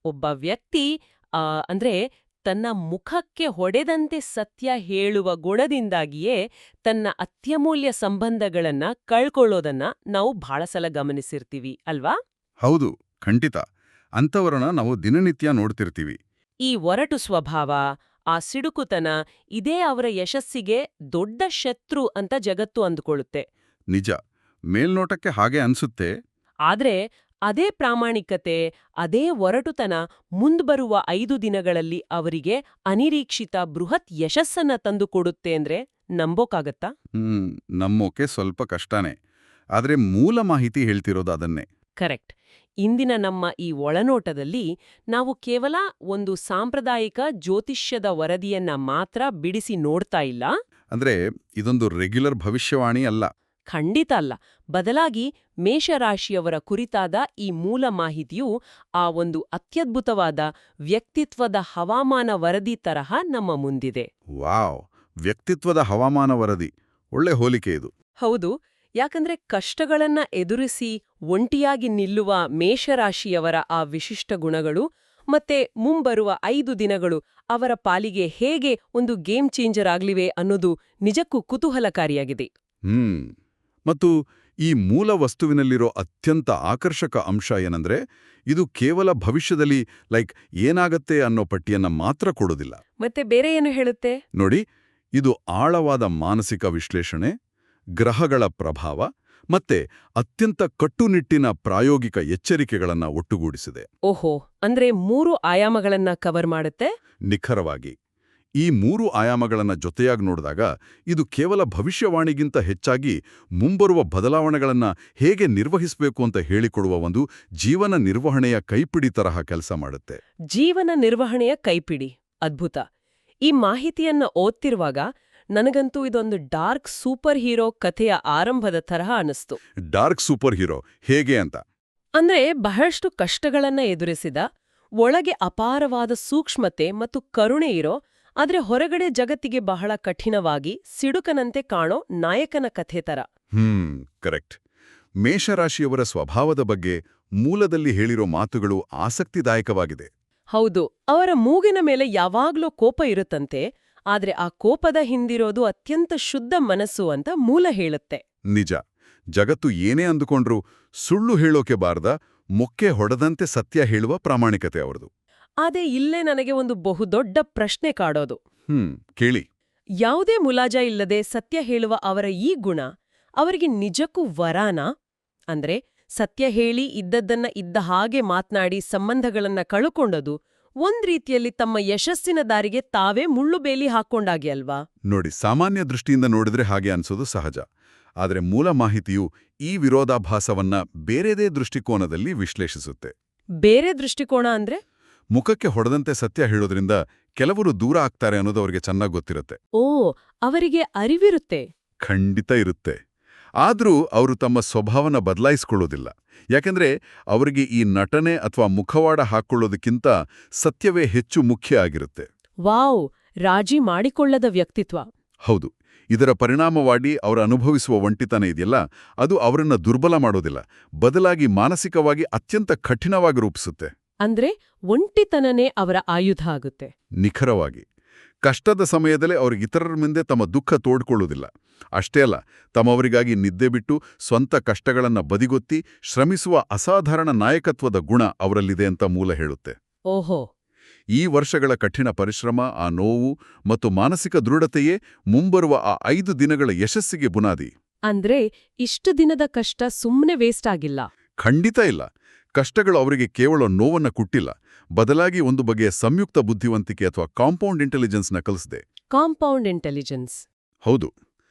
ಒಬ್ಬ ವ್ಯಕ್ತಿ ಅಂದ್ರೆ ತನ್ನ ಮುಖಕ್ಕೆ ಹೊಡೆದಂತೆ ಸತ್ಯ ಹೇಳುವ ಗುಣದಿಂದಾಗಿಯೇ ತನ್ನ ಅತ್ಯಮೂಲ್ಯ ಸಂಬಂಧಗಳನ್ನ ಕಳ್ಕೊಳ್ಳೋದನ್ನ ನಾವು ಬಹಳ ಸಲ ಗಮನಿಸಿರ್ತೀವಿ ಅಲ್ವಾ? ಹೌದು, ಖಂಡಿತ. ಅಂಥವರನ್ನ ನಾವು ದಿನನಿತ್ಯ ನೋಡ್ತಿರ್ತೀವಿ. ಈ ಒರಟು ಸ್ವಭಾವ, ಆ ಸಿಡುಕುತನ ಇದೇ ಅವರ ಯಶಸ್ಸಿಗೆ ದೊಡ್ಡ ಶತ್ರು ಅಂತ ಜಗತ್ತು ಅಂದುಕೊಳ್ಳುತ್ತೆ. ನಿಜ, ಮೇಲ್ನೋಟಕ್ಕೆ ಹಾಗೆ ಅನ್ಸುತ್ತೆ. ಆದ್ರೆ ಅದೇ ಪ್ರಾಮಾಣಿಕತೆ, ಅದೇ ಒರಟುತನ ಮುಂದ್ಬರುವ 5 ದಿನಗಳಲ್ಲಿ ಅವರಿಗೆ ಅನಿರೀಕ್ಷಿತ ಬೃಹತ್ ಯಶಸ್ಸನ್ನ ತಂದುಕೊಡುತ್ತೆ ಅಂದ್ರೆ ನಂಬೋಕಾಗತ್ತಾ? ನಮ್ಮೋಕೆ ಸ್ವಲ್ಪ ಕಷ್ಟನೇ. ಆದ್ರೆ ಮೂಲ ಮಾಹಿತಿ ಹೇಳ್ತಿರೋದು ಅದನ್ನೇ. ಕರೆಕ್ಟ್. ಇಂದಿನ ನಮ್ಮ ಈ ಒಳನೋಟದಲ್ಲಿ ನಾವು ಕೇವಲ ಒಂದು ಸಾಂಪ್ರದಾಯಿಕ ಜ್ಯೋತಿಷ್ಯದ ವರದಿಯನ್ನ ಮಾತ್ರ ಬಿಡಿಸಿ ನೋಡ್ತಾ ಇಲ್ಲ. ಅಂದ್ರೆ ಇದೊಂದು ರೆಗ್ಯುಲರ್ ಭವಿಷ್ಯವಾಣಿ ಅಲ್ಲ. ಖಂಡಿತ ಅಲ್ಲ. ಬದಲಾಗಿ ಮೇಷರಾಶಿಯವರ ಕುರಿತಾದ ಈ ಮೂಲ ಮಾಹಿತಿಯು ಆ ಒಂದು ಅತ್ಯದ್ಭುತವಾದ ವ್ಯಕ್ತಿತ್ವದ ಹವಾಮಾನ ವರದಿ ತರಹ ನಮ್ಮ ಮುಂದಿದೆ. ವಾವ್! ವ್ಯಕ್ತಿತ್ವದ ಹವಾಮಾನ ವರದಿ. ಒಳ್ಳೆ ಹೋಲಿಕೆ ಇದು. ಹೌದು. ಯಾಕಂದ್ರೆ ಕಷ್ಟಗಳನ್ನ ಎದುರಿಸಿ ಒಂಟಿಯಾಗಿ ನಿಲ್ಲುವ ಮೇಷರಾಶಿಯವರ ಆ ವಿಶಿಷ್ಟ ಗುಣಗಳು ಮತ್ತೆ ಮುಂಬರುವ 5 ದಿನಗಳು ಅವರ ಪಾಲಿಗೆ ಹೇಗೆ ಒಂದು ಗೇಮ್ ಚೇಂಜರ್ ಆಗ್ಲಿವೆ ಅನ್ನೋದು ನಿಜಕ್ಕೂ ಕುತೂಹಲಕಾರಿಯಾಗಿದೆ. ಮತ್ತು ಈ ಮೂಲ ವಸ್ತುವಿನಲ್ಲಿರೋ ಅತ್ಯಂತ ಆಕರ್ಷಕ ಅಂಶ ಏನಂದ್ರೆ ಇದು ಕೇವಲ ಭವಿಷ್ಯದಲ್ಲಿ ಏನಾಗತ್ತೆ ಅನ್ನೋ ಪಟ್ಟಿಯನ್ನ ಮಾತ್ರ ಕೊಡೋದಿಲ್ಲ. ಮತ್ತೆ ಬೇರೆ ಏನು ಹೇಳುತ್ತೆ ನೋಡಿ, ಇದು ಆಳವಾದ ಮಾನಸಿಕ ವಿಶ್ಲೇಷಣೆ, ಗ್ರಹಗಳ ಪ್ರಭಾವ ಮತ್ತೆ ಅತ್ಯಂತ ಕಟ್ಟುನಿಟ್ಟಿನ ಪ್ರಾಯೋಗಿಕ ಎಚ್ಚರಿಕೆಗಳನ್ನ ಒಟ್ಟುಗೂಡಿಸಿದೆ. ಓಹೋ, ಅಂದ್ರೆ 3 ಆಯಾಮಗಳನ್ನ ಕವರ್ ಮಾಡುತ್ತೆ. ನಿಖರವಾಗಿ ಈ 3 ಆಯಾಮಗಳನ್ನ ಜೊತೆಯಾಗಿ ನೋಡಿದಾಗ ಇದು ಕೇವಲ ಭವಿಷ್ಯವಾಣಿಗಿಂತ ಹೆಚ್ಚಾಗಿ ಮುಂಬರುವ ಬದಲಾವಣೆಗಳನ್ನ ಹೇಗೆ ನಿರ್ವಹಿಸಬೇಕು ಅಂತ ಹೇಳಿಕೊಡುವ ಒಂದು ಜೀವನ ನಿರ್ವಹಣೆಯ ಕೈಪಿಡಿ ತರಹ ಕೆಲಸ ಮಾಡುತ್ತೆ. ಜೀವನ ನಿರ್ವಹಣೆಯ ಕೈಪಿಡಿ. ಅದ್ಭುತ. ಈ ಮಾಹಿತಿಯನ್ನ ಓದ್ತಿರುವಾಗ ನನಗಂತೂ ಇದೊಂದು ಡಾರ್ಕ್ ಸೂಪರ್ ಹೀರೋ ಕಥೆಯ ಆರಂಭದ ತರಹ ಅನಿಸ್ತು. ಡಾರ್ಕ್ ಸೂಪರ್ ಹೀರೋ ಹೇಗೆ ಅಂತ ಅಂದ್ರೆ ಬಹಳಷ್ಟು ಕಷ್ಟಗಳನ್ನ ಎದುರಿಸಿದ, ಒಳಗೆ ಅಪಾರವಾದ ಸೂಕ್ಷ್ಮತೆ ಮತ್ತು ಕರುಣೆ ಇರೋ, ಆದ್ರೆ ಹೊರಗಡೆ ಜಗತ್ತಿಗೆ ಬಹಳ ಕಠಿಣವಾಗಿ ಸಿಡುಕನಂತೆ ಕಾಣೋ ನಾಯಕನ ಕಥೆ ತರ. ಕರೆಕ್ಟ್. ಮೇಷರಾಶಿಯವರ ಸ್ವಭಾವದ ಬಗ್ಗೆ ಮೂಲದಲ್ಲಿ ಹೇಳಿರೋ ಮಾತುಗಳು ಆಸಕ್ತಿದಾಯಕವಾಗಿದೆ. ಹೌದು, ಅವರ ಮೂಗಿನ ಮೇಲೆ ಯಾವಾಗ್ಲೂ ಕೋಪ ಇರುತ್ತಂತೆ, ಆದ್ರೆ ಆ ಕೋಪದ ಹಿಂದಿರೋದು ಅತ್ಯಂತ ಶುದ್ಧ ಮನಸ್ಸು ಅಂತ ಮೂಲ ಹೇಳುತ್ತೆ. ನಿಜ. ಜಗತ್ತು ಏನೇ ಅಂದುಕೊಂಡ್ರೂ ಸುಳ್ಳು ಹೇಳೋಕೆ ಬಾರ್ದ, ಮೊಕ್ಕೆ ಹೊಡೆದಂತೆ ಸತ್ಯ ಹೇಳುವ ಪ್ರಾಮಾಣಿಕತೆ ಅವರದು. ಆದ್ರೆ ಇಲ್ಲೇ ನನಗೆ ಒಂದು ಬಹುದೊಡ್ಡ ಪ್ರಶ್ನೆ ಕಾಡೋದು. ಕೇಳಿ. ಯಾವುದೇ ಮುಲಾಜ ಇಲ್ಲದೆ ಸತ್ಯ ಹೇಳುವ ಅವರ ಈ ಗುಣ ಅವರಿಗೆ ನಿಜಕ್ಕೂ ವರಾನಾ? ಅಂದ್ರೆ ಸತ್ಯ ಹೇಳಿ ಇದ್ದದ್ದನ್ನ ಇದ್ದ ಹಾಗೆ ಮಾತ್ನಾಡಿ ಸಂಬಂಧಗಳನ್ನ ಕಳ್ಕೊಂಡದು ಒಂದ್ ರೀತಿಯಲ್ಲಿ ತಮ್ಮ ಯಶಸ್ಸಿನ ದಾರಿಗೆ ತಾವೇ ಮುಳ್ಳು ಬೇಲಿ ಹಾಕ್ಕೊಂಡಾಗೆ ಅಲ್ವಾ? ನೋಡಿ, ಸಾಮಾನ್ಯ ದೃಷ್ಟಿಯಿಂದ ನೋಡಿದ್ರೆ ಹಾಗೆ ಅನ್ಸೋದು ಸಹಜ. ಆದರೆ ಮೂಲ ಮಾಹಿತಿಯು ಈ ವಿರೋಧಾಭಾಸವನ್ನ ಬೇರೆದೇ ದೃಷ್ಟಿಕೋನದಲ್ಲಿ ವಿಶ್ಲೇಷಿಸುತ್ತೆ. ಬೇರೆ ದೃಷ್ಟಿಕೋನ ಅಂದ್ರೆ? ಮುಖಕ್ಕೆ ಹೊಡೆದಂತೆ ಸತ್ಯ ಹೇಳೋದ್ರಿಂದ ಕೆಲವರು ದೂರ ಆಗ್ತಾರೆ ಅನ್ನೋದು ಅವರಿಗೆ ಚೆನ್ನಾಗಿ ಗೊತ್ತಿರುತ್ತೆ. ಓ, ಅವರಿಗೆ ಅರಿವಿರುತ್ತೆ. ಖಂಡಿತ ಇರುತ್ತೆ. ಆದ್ರೂ ಅವರು ತಮ್ಮ ಸ್ವಭಾವನ ಬದಲಾಯಿಸ್ಕೊಳ್ಳೋದಿಲ್ಲ. ಯಾಕೆಂದ್ರೆ ಅವರಿಗೆ ಈ ನಟನೆ ಅಥವಾ ಮುಖವಾಡ ಹಾಕ್ಕೊಳ್ಳೋದಕ್ಕಿಂತ ಸತ್ಯವೇ ಹೆಚ್ಚು ಮುಖ್ಯ ಆಗಿರುತ್ತೆ. ವಾವ್, ರಾಜಿ ಮಾಡಿಕೊಳ್ಳದ ವ್ಯಕ್ತಿತ್ವ. ಹೌದು. ಇದರ ಪರಿಣಾಮವಾಗಿ ಅವರು ಅನುಭವಿಸುವ ಒಂಟಿತನ ಇದೆಯಲ್ಲ, ಅದು ಅವರನ್ನ ದುರ್ಬಲ ಮಾಡೋದಿಲ್ಲ, ಬದಲಾಗಿ ಮಾನಸಿಕವಾಗಿ ಅತ್ಯಂತ ಕಠಿಣವಾಗಿ ರೂಪಿಸುತ್ತೆ. ಅಂದ್ರೆ ಒಂಟಿತನನೇ ಅವರ ಆಯುಧ ಆಗುತ್ತೆ. ನಿಖರವಾಗಿ. ಕಷ್ಟದ ಸಮಯದಲ್ಲೇ ಅವರು ಇತರರ ಮುಂದೆ ತಮ್ಮ ದುಃಖ ತೋಡ್ಕೊಳ್ಳೋದಿಲ್ಲ. ಅಷ್ಟೇ ಅಲ್ಲ, ತಮ್ಮವರಿಗಾಗಿ ನಿದ್ದೆ ಬಿಟ್ಟು ಸ್ವಂತ ಕಷ್ಟಗಳನ್ನ ಬದಿಗೊತ್ತಿ ಶ್ರಮಿಸುವ ಅಸಾಧಾರಣ ನಾಯಕತ್ವದ ಗುಣ ಅವರಲ್ಲಿದೆ ಅಂತ ಮೂಲ ಹೇಳುತ್ತೆ. ಓಹೋ. ಈ ವರ್ಷಗಳ ಕಠಿಣ ಪರಿಶ್ರಮ, ಆ ನೋವು ಮತ್ತು ಮಾನಸಿಕ ದೃಢತೆಯೇ ಮುಂಬರುವ ಆ 5 ದಿನಗಳ ಯಶಸ್ಸಿಗೆ ಬುನಾದಿ. ಅಂದ್ರೆ ಇಷ್ಟು ದಿನದ ಕಷ್ಟ ಸುಮ್ಮನೆ ವೇಸ್ಟ್ ಆಗಿಲ್ಲ. ಖಂಡಿತ ಇಲ್ಲ. ಕಷ್ಟಗಳು ಅವರಿಗೆ ಕೇವಲ ನೋವನ್ನ ಕೊಟ್ಟಿಲ್ಲ, ಬದಲಾಗಿ ಒಂದು ಬಗೆಯ ಸಂಯುಕ್ತ ಬುದ್ಧಿವಂತಿಕೆ ಅಥವಾ ಕಾಂಪೌಂಡ್ ಇಂಟೆಲಿಜೆನ್ಸ್ನ ಕಲಿಸಿದೆ. Compound intelligence. ಹೌದು.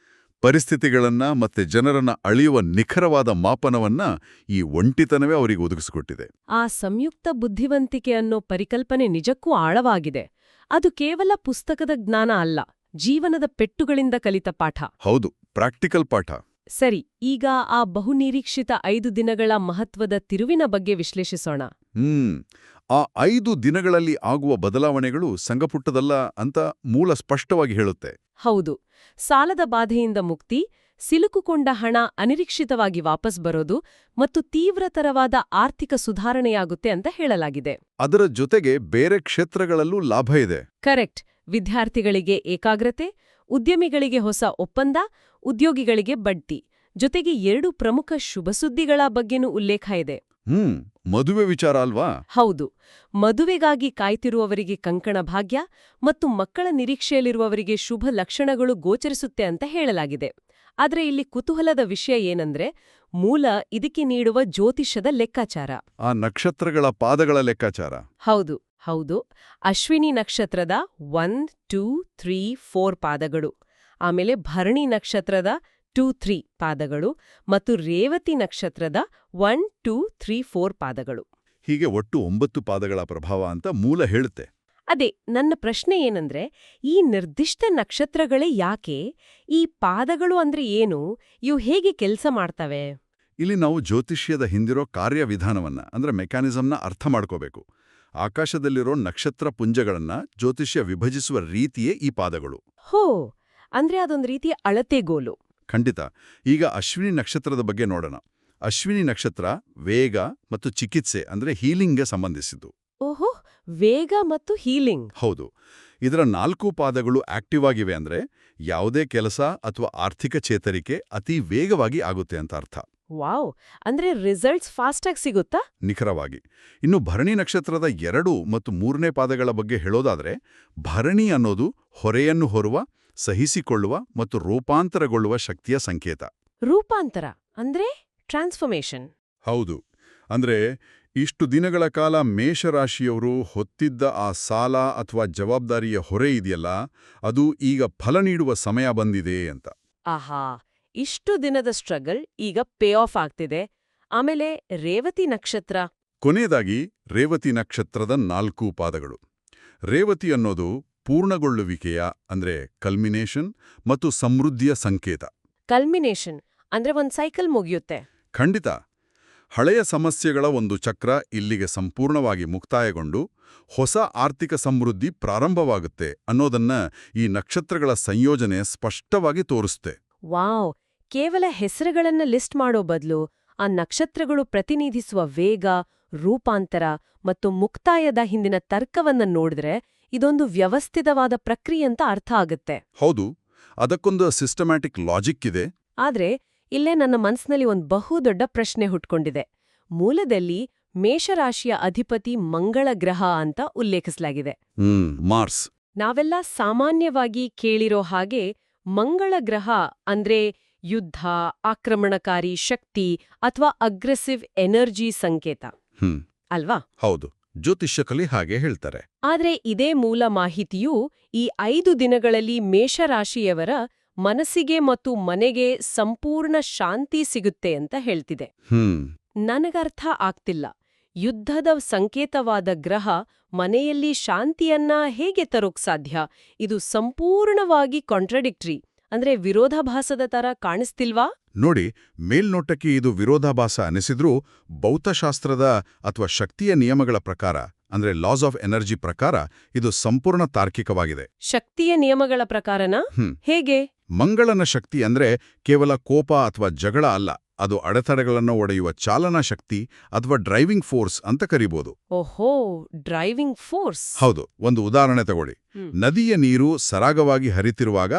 ಪರಿಸ್ಥಿತಿಗಳನ್ನ ಮತ್ತೆ ಜನರನ್ನ ಅಳಿಯುವ ನಿಖರವಾದ ಮಾಪನವನ್ನ ಈ ಒಂಟಿತನವೇ ಅವರಿಗೆ ಒದಗಿಸಿಕೊಟ್ಟಿದೆ. ಆ ಸಂಯುಕ್ತ ಬುದ್ಧಿವಂತಿಕೆ ಅನ್ನೋ ಪರಿಕಲ್ಪನೆ ನಿಜಕ್ಕೂ ಆಳವಾಗಿದೆ. ಅದು ಕೇವಲ ಪುಸ್ತಕದ ಜ್ಞಾನ ಅಲ್ಲ, ಜೀವನದ ಪೆಟ್ಟುಗಳಿಂದ ಕಲಿತ ಪಾಠ. ಹೌದು, ಪ್ರಾಕ್ಟಿಕಲ್ ಪಾಠ. ಸರಿ, ಈಗ ಆ ಬಹುನಿರೀಕ್ಷಿತ 5 ದಿನಗಳ ಮಹತ್ವದ ತಿರುವಿನ ಬಗ್ಗೆ ವಿಶ್ಲೇಷಿಸೋಣ. ಆ 5 ದಿನಗಳಲ್ಲಿ ಆಗುವ ಬದಲಾವಣೆಗಳು ಸಂಗಪುಟ್ಟದಲ್ಲ ಅಂತ ಮೂಲ ಸ್ಪಷ್ಟವಾಗಿ ಹೇಳುತ್ತೆ. ಹೌದು. ಸಾಲದ ಬಾಧೆಯಿಂದ ಮುಕ್ತಿ, ಸಿಲುಕುಕೊಂಡ ಹಣ ಅನಿರೀಕ್ಷಿತವಾಗಿ ವಾಪಸ್ ಬರೋದು ಮತ್ತು ತೀವ್ರತರವಾದ ಆರ್ಥಿಕ ಸುಧಾರಣೆಯಾಗುತ್ತೆ ಅಂತ ಹೇಳಲಾಗಿದೆ. ಅದರ ಜೊತೆಗೆ ಬೇರೆ ಕ್ಷೇತ್ರಗಳಲ್ಲೂ ಲಾಭ ಇದೆ. ಕರೆಕ್ಟ್. ವಿದ್ಯಾರ್ಥಿಗಳಿಗೆ ಏಕಾಗ್ರತೆ, ಉದ್ಯಮಿಗಳಿಗೆ ಹೊಸ ಒಪ್ಪಂದ, ಉದ್ಯೋಗಿಗಳಿಗೆ ಬಡ್ತಿ, ಜೊತೆಗೆ 2 ಪ್ರಮುಖ ಶುಭಸುದ್ದಿಗಳ ಬಗ್ಗೆನೂ ಉಲ್ಲೇಖ ಇದೆ. ಮದುವೆ ವಿಚಾರ ಅಲ್ವಾ? ಹೌದು. ಮದುವೆಗಾಗಿ ಕಾಯ್ತಿರುವವರಿಗೆ ಕಂಕಣ ಭಾಗ್ಯ ಮತ್ತು ಮಕ್ಕಳ ನಿರೀಕ್ಷೆಯಲ್ಲಿರುವವರಿಗೆ ಶುಭ ಲಕ್ಷಣಗಳು ಗೋಚರಿಸುತ್ತೆ ಅಂತ ಹೇಳಲಾಗಿದೆ. ಆದ್ರೆ ಇಲ್ಲಿ ಕುತೂಹಲದ ವಿಷಯ ಏನಂದ್ರೆ, ಮೂಲ ಇದಕ್ಕೆ ನೀಡುವ ಜ್ಯೋತಿಷ್ಯದ ಲೆಕ್ಕಾಚಾರ. ಆ ನಕ್ಷತ್ರಗಳ ಪಾದಗಳ ಲೆಕ್ಕಾಚಾರ. ಹೌದು. ಅಶ್ವಿನಿ ನಕ್ಷತ್ರದ 1, 2, 3, 4 ಪಾದಗಳು, ಆಮೇಲೆ ಭರಣಿ ನಕ್ಷತ್ರದ 2, 3 ಪಾದಗಳು ಮತ್ತು ರೇವತಿ ನಕ್ಷತ್ರದ 1, 2, 3, 4 ಪಾದಗಳು. ಹೀಗೆ ಒಟ್ಟು 9 ಪಾದಗಳ ಪ್ರಭಾವ ಅಂತ ಮೂಲ ಹೇಳುತ್ತೆ. ಅದೇ ನನ್ನ ಪ್ರಶ್ನೆ ಏನಂದ್ರೆ, ಈ ನಿರ್ದಿಷ್ಟ ನಕ್ಷತ್ರಗಳೇ ಯಾಕೆ? ಈ ಪಾದಗಳು ಅಂದ್ರೆ ಏನು? ಇವು ಹೇಗೆ ಕೆಲಸ ಮಾಡ್ತವೆ? ಇಲ್ಲಿ ನಾವು ಜ್ಯೋತಿಷ್ಯದ ಹಿಂದಿರೋ ಕಾರ್ಯವಿಧಾನವನ್ನ ಅಂದ್ರೆ ಮೆಕ್ಯಾನಿಸಮ್ನ ಅರ್ಥ ಮಾಡ್ಕೋಬೇಕು. ಆಕಾಶದಲ್ಲಿರೋ ನಕ್ಷತ್ರ ಪುಂಜಗಳನ್ನ ಜ್ಯೋತಿಷ್ಯ ವಿಭಜಿಸುವ ರೀತಿಯೇ ಈ ಪಾದಗಳು. ಹೋ, ಅಂದ್ರೆ ಅದೊಂದು ರೀತಿಯ ಅಳತೆಗೋಲು. ಖಂಡಿತ. ಈಗ ಅಶ್ವಿನಿ ನಕ್ಷತ್ರದ ಬಗ್ಗೆ ನೋಡೋಣ. ಅಶ್ವಿನಿ ನಕ್ಷತ್ರ ವೇಗ ಮತ್ತು ಚಿಕಿತ್ಸೆ ಅಂದ್ರೆ ಹೀಲಿಂಗ್ಗೆ ಸಂಬಂಧಿಸಿದ್ದು. ಓಹೋ, ವೇಗ ಮತ್ತು ಹೀಲಿಂಗ್. ಹೌದು. ಇದರ 4 ಪಾದಗಳು ಆಕ್ಟಿವ್ ಆಗಿವೆ ಅಂದ್ರೆ ಯಾವುದೇ ಕೆಲಸ ಅಥವಾ ಆರ್ಥಿಕ ಚೇತರಿಕೆ ಅತಿ ವೇಗವಾಗಿ ಆಗುತ್ತೆ ಅಂತ ಅರ್ಥ. ವಾವ್, ಅಂದ್ರೆ ರಿಸಲ್ಟ್ಸ್ ಫಾಸ್ಟಾಗಿ ಸಿಗುತ್ತಾ? ನಿಖರವಾಗಿ. ಇನ್ನು ಭರಣಿ ನಕ್ಷತ್ರದ 2 ಮತ್ತು 3ನೇ ಪಾದಗಳ ಬಗ್ಗೆ ಹೇಳೋದಾದ್ರೆ, ಭರಣಿ ಅನ್ನೋದು ಹೊರೆಯನ್ನು ಹೊರುವ, ಸಹಿಸಿಕೊಳ್ಳುವ ಮತ್ತು ರೂಪಾಂತರಗೊಳ್ಳುವ ಶಕ್ತಿಯ ಸಂಕೇತ. ರೂಪಾಂತರ ಅಂದ್ರೆ ಟ್ರಾನ್ಸ್ಫಾರ್ಮೇಷನ್. ಹೌದು. ಅಂದ್ರೆ ಇಷ್ಟು ದಿನಗಳ ಕಾಲ ಮೇಷರಾಶಿಯವರು ಹೊತ್ತಿದ್ದ ಆ ಸಾಲ ಅಥವಾ ಜವಾಬ್ದಾರಿಯ ಹೊರೆ ಇದೆಯಲ್ಲ, ಅದು ಈಗ ಫಲ ನೀಡುವ ಸಮಯ ಬಂದಿದೆ ಅಂತ. ಆಹಾ, ಇಷ್ಟು ದಿನದ ಸ್ಟ್ರಗಲ್ ಈಗ ಪೇ ಆಫ್ ಆಗ್ತಿದೆ. ಆಮೇಲೆ ರೇವತಿ ನಕ್ಷತ್ರ. ಕೊನೆಯದಾಗಿ ರೇವತಿ ನಕ್ಷತ್ರದ 4 ಪಾದಗಳು. ರೇವತಿ ಅನ್ನೋದು ಪೂರ್ಣಗೊಳ್ಳುವಿಕೆಯ ಅಂದ್ರೆ ಕಲ್ಮಿನೇಷನ್ ಮತ್ತು ಸಮೃದ್ಧಿಯ ಸಂಕೇತ. ಕಲ್ಮಿನೇಷನ್ ಅಂದ್ರೆ ಒಂದ್ ಸೈಕಲ್ ಮುಗಿಯುತ್ತೆ. ಖಂಡಿತ. ಹಳೆಯ ಸಮಸ್ಯೆಗಳ ಒಂದು ಚಕ್ರ ಇಲ್ಲಿಗೆ ಸಂಪೂರ್ಣವಾಗಿ ಮುಕ್ತಾಯಗೊಂಡು ಹೊಸ ಆರ್ಥಿಕ ಸಮೃದ್ಧಿ ಪ್ರಾರಂಭವಾಗುತ್ತೆ ಅನ್ನೋದನ್ನ ಈ ನಕ್ಷತ್ರಗಳ ಸಂಯೋಜನೆ ಸ್ಪಷ್ಟವಾಗಿ ತೋರಿಸುತ್ತೆ. ವಾವ್, ಕೇವಲ ಹೆಸರುಗಳನ್ನ ಲಿಸ್ಟ್ ಮಾಡೋ ಬದಲು ಆ ನಕ್ಷತ್ರಗಳು ಪ್ರತಿನಿಧಿಸುವ ವೇಗ, ರೂಪಾಂತರ ಮತ್ತು ಮುಕ್ತಾಯದ ಹಿಂದಿನ ತರ್ಕವನ್ನ ನೋಡಿದ್ರೆ ಇದೊಂದು ವ್ಯವಸ್ಥಿತವಾದ ಪ್ರಕ್ರಿಯೆ ಅಂತ ಅರ್ಥ ಆಗುತ್ತೆ. ಹೌದು, ಅದಕ್ಕೊಂದು ಸಿಸ್ಟಮ್ಯಾಟಿಕ್ ಲಾಜಿಕ್ ಇದೆ. ಆದ್ರೆ ಇಲ್ಲೇ ನನ್ನ ಮನ್ಸಿನಲ್ಲಿ ಒಂದು ಬಹುದೊಡ್ಡ ಪ್ರಶ್ನೆ ಹುಟ್ಕೊಂಡಿದೆ. ಮೂಲದಲ್ಲಿ ಮೇಷರಾಶಿಯ ಅಧಿಪತಿ ಮಂಗಳ ಗ್ರಹ ಅಂತ ಉಲ್ಲೇಖಿಸಲಾಗಿದೆ. ಮಾರ್ಸ್. ನಾವೆಲ್ಲ ಸಾಮಾನ್ಯವಾಗಿ ಕೇಳಿರೋ ಹಾಗೆ ಮಂಗಳ ಗ್ರಹ ಅಂದ್ರೆ ಯುದ್ಧ, ಆಕ್ರಮಣಕಾರಿ ಶಕ್ತಿ ಅಥವಾ ಅಗ್ರೆಸಿವ್ ಎನರ್ಜಿ ಸಂಕೇತ ಅಲ್ವಾ? ಹೌದು, ಜ್ಯೋತಿಷ್ಯಕಲಿ ಹಾಗೆ ಹೇಳ್ತಾರೆ. ಆದ್ರೆ ಇದೇ ಮೂಲ ಮಾಹಿತಿಯು ಈ 5 ದಿನಗಳಲ್ಲಿ ಮೇಷರಾಶಿಯವರ ಮನಸ್ಸಿಗೆ ಮತ್ತು ಮನೆಗೆ ಸಂಪೂರ್ಣ ಶಾಂತಿ ಸಿಗುತ್ತೆ ಅಂತ ಹೇಳ್ತಿದೆ. ನನಗರ್ಥ ಆಗ್ತಿಲ್ಲ, ಯುದ್ಧದ ಸಂಕೇತವಾದ ಗ್ರಹ ಮನೆಯಲ್ಲಿ ಶಾಂತಿಯನ್ನ ಹೇಗೆ ತರೋಕ್ ಸಾಧ್ಯ? ಇದು ಸಂಪೂರ್ಣವಾಗಿ ಕಾಂಟ್ರಡಿಕ್ಟರಿ, ಅಂದ್ರೆ ವಿರೋಧಾಭಾಸದ ತರ ಕಾಣಿಸ್ತಿಲ್ವಾ? ನೋಡಿ, ಮೇಲ್ನೋಟಕ್ಕೆ ಇದು ವಿರೋಧಾಭಾಸ ಅನಿಸಿದ್ರೂ ಭೌತಶಾಸ್ತ್ರದ ಅಥವಾ ಶಕ್ತಿಯ ನಿಯಮಗಳ ಪ್ರಕಾರ ಅಂದ್ರೆ ಲಾಸ್ ಆಫ್ ಎನರ್ಜಿ ಪ್ರಕಾರ ಇದು ಸಂಪೂರ್ಣ ತಾರ್ಕಿಕವಾಗಿದೆ. ಶಕ್ತಿಯ ನಿಯಮಗಳ ಪ್ರಕಾರನಾ? ಹೇಗೆ? ಮಂಗಳನ ಶಕ್ತಿ ಅಂದ್ರೆ ಕೇವಲ ಕೋಪ ಅಥವಾ ಜಗಳ ಅಲ್ಲ, ಅದು ಅಡೆತಡೆಗಳನ್ನು ಒಡೆಯುವ ಚಾಲನಾ ಶಕ್ತಿ ಅಥವಾ ಡ್ರೈವಿಂಗ್ ಫೋರ್ಸ್ ಅಂತ ಕರಿಬೋದು. ಓಹೋ, ಡ್ರೈವಿಂಗ್ ಫೋರ್ಸ್. ಹೌದು. ಒಂದು ಉದಾಹರಣೆ ತಗೊಳ್ಳಿ. ನದಿಯ ನೀರು ಸರಾಗವಾಗಿ ಹರಿತಿರುವಾಗ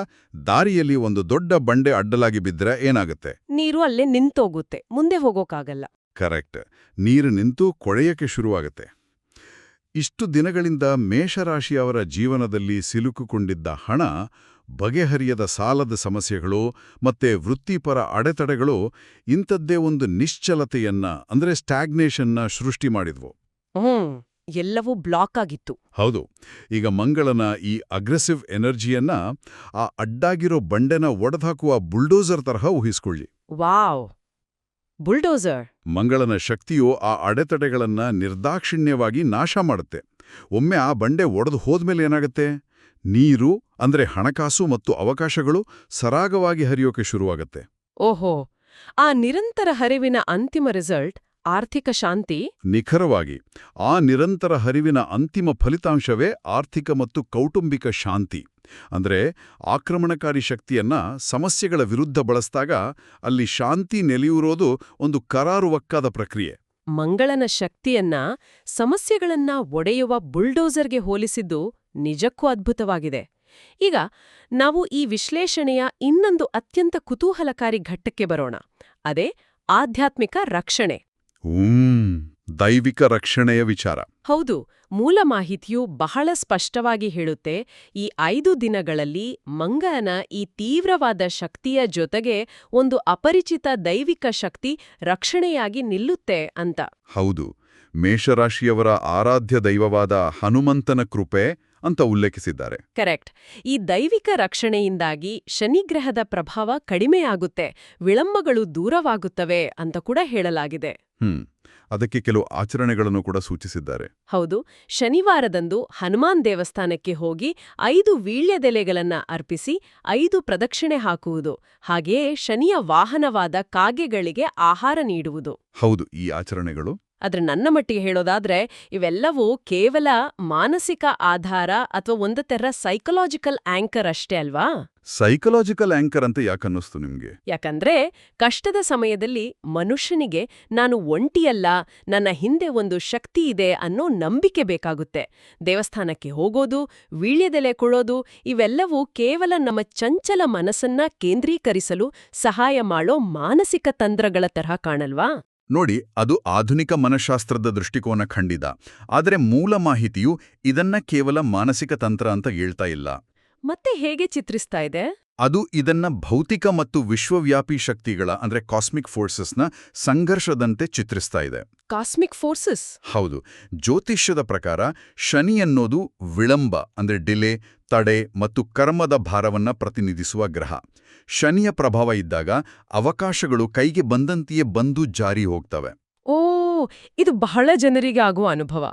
ದಾರಿಯಲ್ಲಿ ಒಂದು ದೊಡ್ಡ ಬಂಡೆ ಅಡ್ಡಲಾಗಿ ಬಿದ್ದರೆ ಏನಾಗುತ್ತೆ? ನೀರು ಅಲ್ಲೇ ನಿಂತೋಗುತ್ತೆ, ಮುಂದೆ ಹೋಗೋಕ್ಕಾಗಲ್ಲ. ಕರೆಕ್ಟ್. ನೀರು ನಿಂತು ಕೊಳೆಯಕ್ಕೆ ಶುರುವಾಗುತ್ತೆ. ಇಷ್ಟು ದಿನಗಳಿಂದ ಮೇಷರಾಶಿಯವರ ಜೀವನದಲ್ಲಿ ಸಿಲುಕುಕೊಂಡಿದ್ದ ಹಣ, ಬಗೆಹರಿಯದ ಸಾಲದ ಸಮಸ್ಯೆಗಳು ಮತ್ತೆ ವೃತ್ತಿಪರ ಅಡೆತಡೆಗಳು ಇಂಥದ್ದೇ ಒಂದು ನಿಶ್ಚಲತೆಯನ್ನ ಅಂದ್ರೆ ಸ್ಟ್ಯಾಗ್ನೇಷನ್ನ ಸೃಷ್ಟಿ ಮಾಡಿದ್ವು. ಎಲ್ಲವೂ ಬ್ಲಾಕ್ ಆಗಿತ್ತು. ಹೌದು. ಈಗ ಮಂಗಳನ ಈ ಅಗ್ರೆಸಿವ್ ಎನರ್ಜಿಯನ್ನ ಆ ಅಡ್ಡಾಗಿರೋ ಬಂಡೆನ ಒಡೆದಾಕುವ ಬುಲ್ಡೋಸರ್ ತರಹ ಊಹಿಸ್ಕೊಳ್ಳಿ. Wow, bulldozer. ಮಂಗಳನ ಶಕ್ತಿಯು ಆ ಅಡೆತಡೆಗಳನ್ನ ನಿರ್ದಾಕ್ಷಿಣ್ಯವಾಗಿ ನಾಶ ಮಾಡುತ್ತೆ. ಒಮ್ಮೆ ಆ ಬಂಡೆ ಒಡೆದು ಹೋದ್ಮೇಲೆ ಏನಾಗುತ್ತೆ? ನೀರು ಅಂದ್ರೆ ಹಣಕಾಸು ಮತ್ತು ಅವಕಾಶಗಳು ಸರಾಗವಾಗಿ ಹರಿಯೋಕೆ ಶುರುವಾಗತ್ತೆ. ಓಹೋ, ಆ ನಿರಂತರ ಹರಿವಿನ ಅಂತಿಮ ರಿಸಲ್ಟ್ ಆರ್ಥಿಕ ಶಾಂತಿ. ನಿಖರವಾಗಿ ಆ ನಿರಂತರ ಹರಿವಿನ ಅಂತಿಮ ಫಲಿತಾಂಶವೇ ಆರ್ಥಿಕ ಮತ್ತು ಕೌಟುಂಬಿಕ ಶಾಂತಿ. ಅಂದ್ರೆ ಆಕ್ರಮಣಕಾರಿ ಶಕ್ತಿಯನ್ನ ಸಮಸ್ಯೆಗಳ ವಿರುದ್ಧ ಬಳಸಿದಾಗ ಅಲ್ಲಿ ಶಾಂತಿ ನೆಲೆಯೂರೋದು ಒಂದು ಕರಾರುವಕ್ಕಾದ ಪ್ರಕ್ರಿಯೆ. ಮಂಗಳನ ಶಕ್ತಿಯನ್ನ ಸಮಸ್ಯೆಗಳನ್ನ ಒಡೆಯುವ ಬುಲ್ಡೋಸರ್ಗೆ ಹೋಲಿಸಿದ್ದು ನಿಜಕ್ಕೂ ಅದ್ಭುತವಾಗಿದೆ. ಈಗ ನಾವು ಈ ವಿಶ್ಲೇಷಣೆಯ ಇನ್ನೊಂದು ಅತ್ಯಂತ ಕುತೂಹಲಕಾರಿ ಘಟ್ಟಕ್ಕೆ ಬರೋಣ. ಅದೇ ಆಧ್ಯಾತ್ಮಿಕ ರಕ್ಷಣೆ. ದೈವಿಕ ರಕ್ಷಣೆಯ ವಿಚಾರ. ಹೌದು, ಮೂಲ ಮಾಹಿತಿಯು ಬಹಳ ಸ್ಪಷ್ಟವಾಗಿ ಹೇಳುತ್ತೆ, ಈ 5 ದಿನಗಳಲ್ಲಿ ಮಂಗನ ಈ ತೀವ್ರವಾದ ಶಕ್ತಿಯ ಜೊತೆಗೆ ಒಂದು ಅಪರಿಚಿತ ದೈವಿಕ ಶಕ್ತಿ ರಕ್ಷಣೆಯಾಗಿ ನಿಲ್ಲುತ್ತೆ ಅಂತ. ಹೌದು, ಮೇಷರಾಶಿಯವರ ಆರಾಧ್ಯ ದೈವವಾದ ಹನುಮಂತನ ಕೃಪೆ ಅಂತ ಉಲ್ಲೇಖಿಸಿದ್ದಾರೆ. ಕರೆಕ್ಟ್. ಈ ದೈವಿಕ ರಕ್ಷಣೆಯಿಂದಾಗಿ ಶನಿಗ್ರಹದ ಪ್ರಭಾವ ಕಡಿಮೆಯಾಗುತ್ತೆ, ವಿಳಂಬಗಳು ದೂರವಾಗುತ್ತವೆ ಅಂತ ಕೂಡ ಹೇಳಲಾಗಿದೆ. ಅದಕ್ಕೆ ಕೆಲವು ಆಚರಣೆಗಳನ್ನು ಕೂಡ ಸೂಚಿಸಿದ್ದಾರೆ. ಹೌದು, ಶನಿವಾರದಂದು ಹನುಮಾನ್ ದೇವಸ್ಥಾನಕ್ಕೆ ಹೋಗಿ 5 ವೀಳ್ಯದೆಲೆಗಳನ್ನ ಅರ್ಪಿಸಿ 5 ಪ್ರದಕ್ಷಿಣೆ ಹಾಕುವುದು, ಹಾಗೆಯೇ ಶನಿಯ ವಾಹನವಾದ ಕಾಗೆಗಳಿಗೆ ಆಹಾರ ನೀಡುವುದು. ಹೌದು, ಈ ಆಚರಣೆಗಳು. ಆದ್ರೆ ನನ್ನ ಮಟ್ಟಿಗೆ ಹೇಳೋದಾದ್ರೆ ಇವೆಲ್ಲವೂ ಕೇವಲ ಮಾನಸಿಕ ಆಧಾರ ಅಥವಾ ಒಂದು ತೆರ ಸೈಕಲಾಜಿಕಲ್ ಆಂಕರ್ ಅಷ್ಟೇ ಅಲ್ವಾ? ಸೈಕಲಾಜಿಕಲ್ ಆಂಕರ್ ಅಂತ ಯಾಕನ್ನಿಸ್ತು ನಿಮ್ಗೆ? ಯಾಕಂದ್ರೆ ಕಷ್ಟದ ಸಮಯದಲ್ಲಿ ಮನುಷ್ಯನಿಗೆ ನಾನು ಒಂಟಿಯಲ್ಲ, ನನ್ನ ಹಿಂದೆ ಒಂದು ಶಕ್ತಿ ಇದೆ ಅನ್ನೋ ನಂಬಿಕೆ ಬೇಕಾಗುತ್ತೆ. ದೇವಸ್ಥಾನಕ್ಕೆ ಹೋಗೋದು, ವೀಳ್ಯದೆಲೆ ಕೊಡೋದು ಇವೆಲ್ಲವೂ ಕೇವಲ ನಮ್ಮ ಚಂಚಲ ಮನಸ್ಸನ್ನ ಕೇಂದ್ರೀಕರಿಸಲು ಸಹಾಯ ಮಾಡೋ ಮಾನಸಿಕ ತಂತ್ರಗಳ ತರಹ ಕಾಣಲ್ವಾ? ನೋಡಿ, ಅದು ಆಧುನಿಕ ಮನಃಶಾಸ್ತ್ರದ ದೃಷ್ಟಿಕೋನ ಖಂಡಿತ. ಆದರೆ ಮೂಲ ಮಾಹಿತಿಯು ಇದನ್ನ ಕೇವಲ ಮಾನಸಿಕ ತಂತ್ರ ಅಂತ ಹೇಳ್ತಾ ಇಲ್ಲ. ಮತ್ತೆ ಹೇಗೆ ಚಿತ್ರಿಸ್ತಾ ಇದೆ? ಅದು ಇದನ್ನ ಭೌತಿಕ ಮತ್ತು ವಿಶ್ವವ್ಯಾಪಿ ಶಕ್ತಿಗಳ ಅಂದ್ರೆ ಕಾಸ್ಮಿಕ್ ಫೋರ್ಸಸ್ನ ಸಂಘರ್ಷದಂತೆ ಚಿತ್ರಿಸ್ತಾ ಇದೆ. Cosmic forces? ಹೌದು. ಜ್ಯೋತಿಷ್ಯದ ಪ್ರಕಾರ ಶನಿ ಅನ್ನೋದು ವಿಳಂಬ ಅಂದ್ರೆ ಡಿಲೇ, ತಡೆ ಮತ್ತು ಕರ್ಮದ ಭಾರವನ್ನ ಪ್ರತಿನಿಧಿಸುವ ಗ್ರಹ. ಶನಿಯ ಪ್ರಭಾವ ಇದ್ದಾಗ ಅವಕಾಶಗಳು ಕೈಗೆ ಬಂದಂತೆಯೇ ಬಂದು ಜಾರಿ ಹೋಗ್ತವೆ. ಓ, ಇದು ಬಹಳ ಜನರಿಗೆ ಆಗುವ ಅನುಭವ.